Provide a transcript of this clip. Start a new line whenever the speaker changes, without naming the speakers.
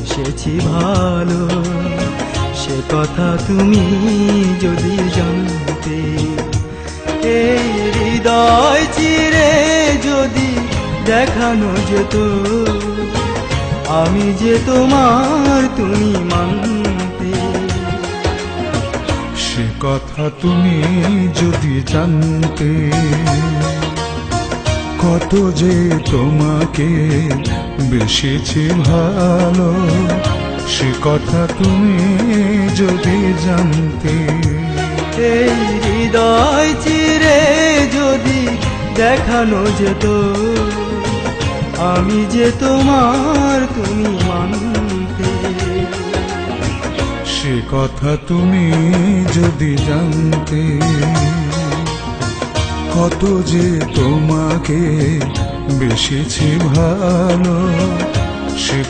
এসেছি ভালো, সে কথা তুমি যদি জানতে। এই হৃদয় চিরে যদি দেখানো যেত, আমি যে তোমার তুমি মানতে।
সে কথা তুমি যদি জানতে, কত যে তোমাকে বেসেছি ভালো, সে কথা তুমি যদি জানতে।
এই হৃদয় চিরে যদি দেখানো যেত, আমি যে তোমার তুমি মানতে।
সে কথা তুমি যদি জানতে, কত যে তোমাকে বেসেছি ভালো, সে